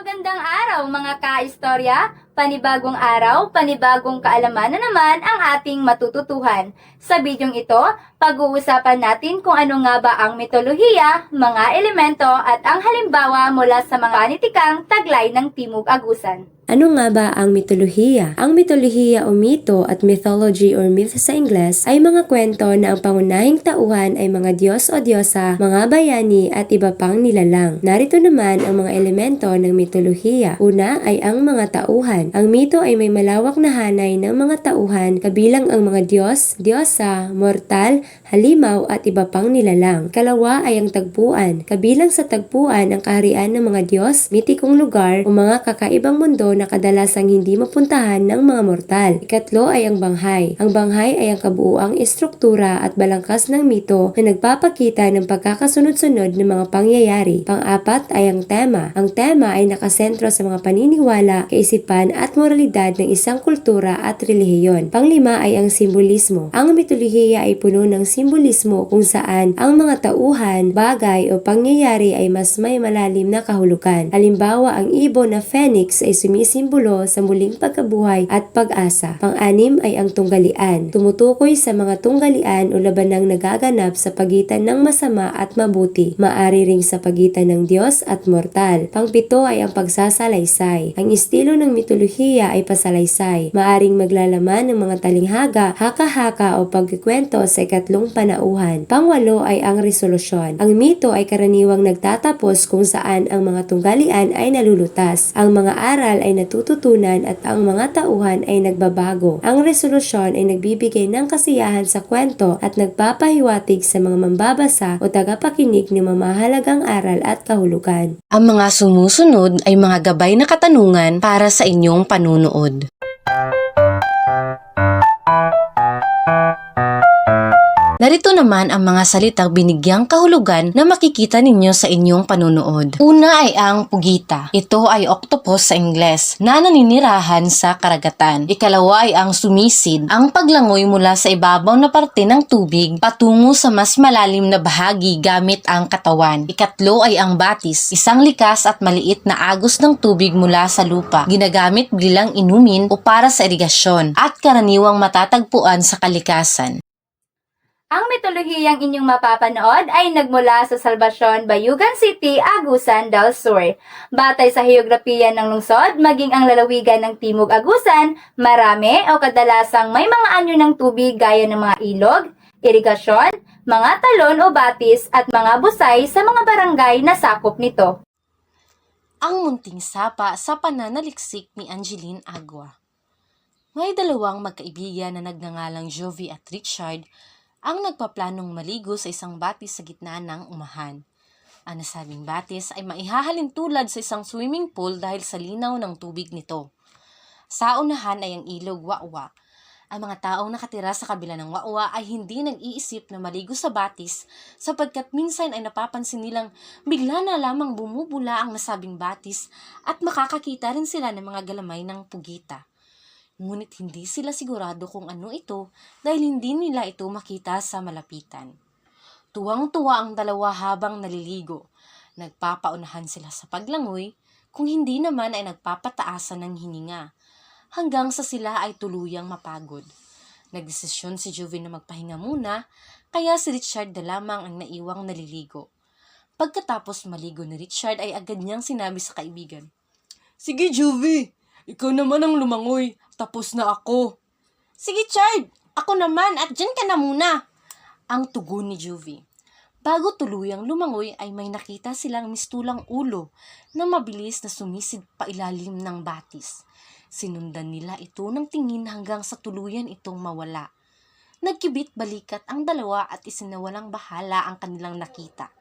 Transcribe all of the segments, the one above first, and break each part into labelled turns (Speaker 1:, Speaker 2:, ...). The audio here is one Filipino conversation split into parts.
Speaker 1: Magandang araw mga ka-istorya! Panibagong araw, panibagong kaalaman na naman ang ating matututuhan. Sa bidyong ito, pag-uusapan natin kung ano nga ba ang mitolohiya, mga elemento at ang halimbawa mula sa mga panitikang taglay ng Timog Agusan.
Speaker 2: Ano nga ba ang mitolohiya? Ang mitolohiya o mito at mythology or myth sa Ingles ay mga kwento na ang pangunahing tauhan ay mga Diyos o Diyosa, mga bayani at iba pang nilalang. Narito naman ang mga elemento ng mitolohiya. Una ay ang mga tauhan. Ang mito ay may malawak na hanay ng mga tauhan kabilang ang mga Diyos, Diyosa, mortal, halimaw at iba pang nilalang. Kalawa ay ang tagpuan. Kabilang sa tagpuan ang kaharian ng mga Diyos, mitikong lugar o mga kakaibang mundo na kadalasang hindi mapuntahan ng mga mortal. Ikatlo ay ang banghay. Ang banghay ay ang kabuuang istruktura at balangkas ng mito na nagpapakita ng pagkakasunod-sunod ng mga pangyayari. Pang-apat ay ang tema. Ang tema ay nakasentro sa mga paniniwala, kaisipan at moralidad ng isang kultura at relihiyon. Panglima ay ang simbolismo. Ang mitolohiya ay puno ng simbolismo kung saan ang mga tauhan, bagay o pangyayari ay mas may malalim na kahulugan. Halimbawa, ang ibon na phoenix ay sumisimbolo sa muling pagkabuhay at pag-asa. Pang-anim ay ang tunggalian. Tumutukoy sa mga tunggalian o labanang nagaganap sa pagitan ng masama at mabuti. Maari ring sa pagitan ng Diyos at mortal. Pang-pito ay ang pagsasalaysay. Ang estilo ng mitolohiya ay pasalaysay. Maaring maglalaman ng mga talinghaga, haka-haka o pagkikwento sa ikatlong panauhan. Pang-walo ay ang resolusyon. Ang mito ay karaniwang nagtatapos kung saan ang mga tunggalian ay nalulutas. Ang mga aral ay natututunan at ang mga tauhan ay nagbabago. Ang resolusyon ay nagbibigay ng kasiyahan sa kwento at nagpapahiwatig sa mga mambabasa o tagapakinig ng mamahalagang aral at kahulugan.
Speaker 3: Ang mga sumusunod ay mga gabay na katanungan para sa inyong panunood. Narito naman ang mga salitang binigyang kahulugan na makikita ninyo sa inyong panunood. Una ay ang pugita. Ito ay octopus sa Ingles na naninirahan sa karagatan. Ikalawa ay ang sumisid, ang paglangoy mula sa ibabaw na parte ng tubig patungo sa mas malalim na bahagi gamit ang katawan. Ikatlo ay ang batis, isang likas at maliit na agos ng tubig mula sa lupa, ginagamit bilang inumin o para sa irigasyon at karaniwang matatagpuan sa kalikasan.
Speaker 1: Ang mitolohiyang inyong mapapanood ay nagmula sa Salvacion, Bayugan City, Agusan del Sur. Batay sa heograpiya ng lungsod, maging ang lalawigan ng Timog Agusan, marami o kadalasang may mga anyo ng tubig gaya ng mga ilog, irigasyon, mga talon o batis at mga busay sa mga barangay na sakop nito.
Speaker 3: Ang munting sapa sa pananaliksik ni Angeline Agua. May dalawang magkaibigan na nagngangalang Jovi at Richard ang nagpaplanong maligo sa isang batis sa gitna ng umahan. Ang nasabing batis ay maihahalin tulad sa isang swimming pool dahil sa linaw ng tubig nito. Sa unahan ay ang ilog Wawa. Ang mga taong nakatira sa kabila ng Wawa ay hindi nag-iisip na maligo sa batis sapagkat minsan ay napapansin nilang bigla na lamang bumubula ang nasabing batis at makakakita rin sila ng mga galamay ng pugita. Ngunit hindi sila sigurado kung ano ito dahil hindi nila ito makita sa malapitan. Tuwang-tuwa ang dalawa habang naliligo. Nagpapaunahan sila sa paglangoy, kung hindi naman ay nagpapataasan ng hininga, hanggang sa sila ay tuluyang mapagod. Nagdesisyon si Jovi na magpahinga muna, kaya si Richard na lamang ang naiwang naliligo. Pagkatapos maligo ni Richard ay agad niyang sinabi sa kaibigan, "Sige Jovi, ikaw naman ang lumangoy. Tapos na ako." "Sige, Chard! Ako naman at dyan ka na muna!" ang tugon ni Jovi. Bago tuluyang lumangoy ay may nakita silang mistulang ulo na mabilis na sumisid pa ilalim ng batis. Sinundan nila ito ng tingin hanggang sa tuluyan itong mawala. Nagkibit balikat ang dalawa at isinawalang bahala ang kanilang nakita.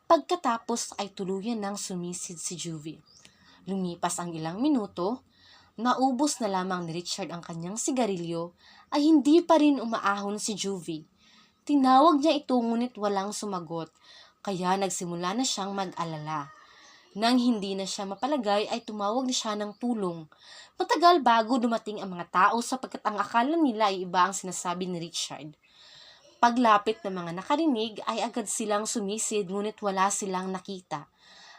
Speaker 3: Pagkatapos ay tuluyan nang sumisid si Jovi. Lumipas ang ilang minuto, naubos na lamang ni Richard ang kanyang sigarilyo ay hindi pa rin umaahon si Jovi. Tinawag niya ito ngunit walang sumagot, kaya nagsimula na siyang mag-alala. Nang hindi na siya mapalagay ay tumawag na siya ng tulong. Matagal bago dumating ang mga tao sapagkat ang akala nila ay iba ang sinasabi ni Richard. Paglapit ng mga nakarinig ay agad silang sumisid ngunit wala silang nakita.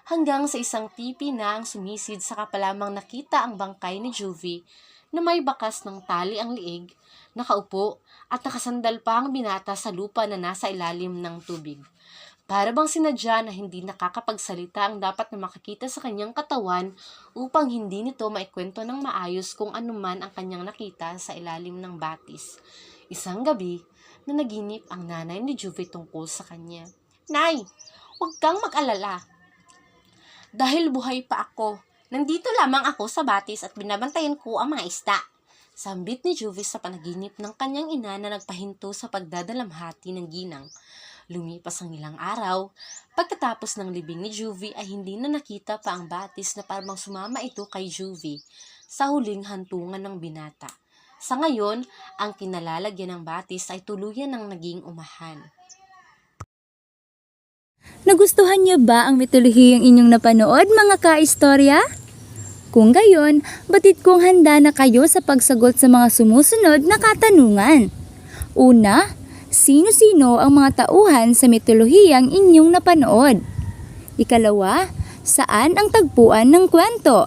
Speaker 3: hanggang sa isang pipi na ang sumisid saka pa lamang nakita ang bangkay ni Juvie na may bakas ng tali ang liig, nakaupo at nakasandal pa ang binata sa lupa na nasa ilalim ng tubig. Para bang sinadya na hindi nakakapagsalita ang dapat na makakita sa kanyang katawan upang hindi nito maikwento ng maayos kung anuman ang kanyang nakita sa ilalim ng batis. Isang gabi, na naginip ang nanay ni Juvie tungkol sa kanya. "Nay, huwag kang mag-alala. Dahil buhay pa ako, nandito lamang ako sa batis at binabantayan ko ang mga isda." Sambit ni Juvie sa panaginip ng kanyang ina na nagpahinto sa pagdadalamhati ng ginang. Lumipas ang ilang araw, pagkatapos ng libing ni Juvie ay hindi na nakita pa ang batis na parang sumama ito kay Juvie sa huling hantungan ng binata. Sa ngayon, ang kinalalagyan ng batis ay tuluyan ng naging umahan.
Speaker 1: Nagustuhan niyo ba ang mitolohiyang inyong napanood, mga kaistorya? Kung gayon, batid kong handa na kayo sa pagsagot sa mga sumusunod na katanungan. Una, sino-sino ang mga tauhan sa mitolohiyang inyong napanood? Ikalawa, saan ang tagpuan ng kwento?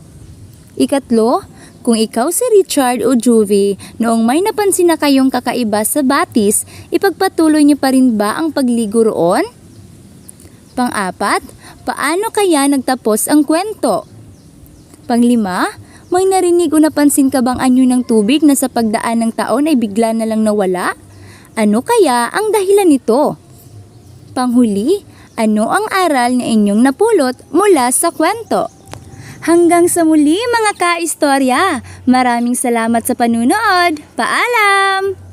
Speaker 1: Ikatlo, kung ikaw si Richard o Juvie, noong may napansin na kayong kakaiba sa batis, ipagpatuloy niyo pa rin ba ang pagligo roon? Pang-apat, paano kaya nagtapos ang kwento? Panglima, may narinig o napansin ka bang anyo ng tubig na sa pagdaan ng taon ay bigla na lang nawala? Ano kaya ang dahilan nito? Panghuli, ano ang aral na inyong napulot mula sa kwento? Hanggang sa muli, mga kaistorya! Maraming salamat sa panunood! Paalam!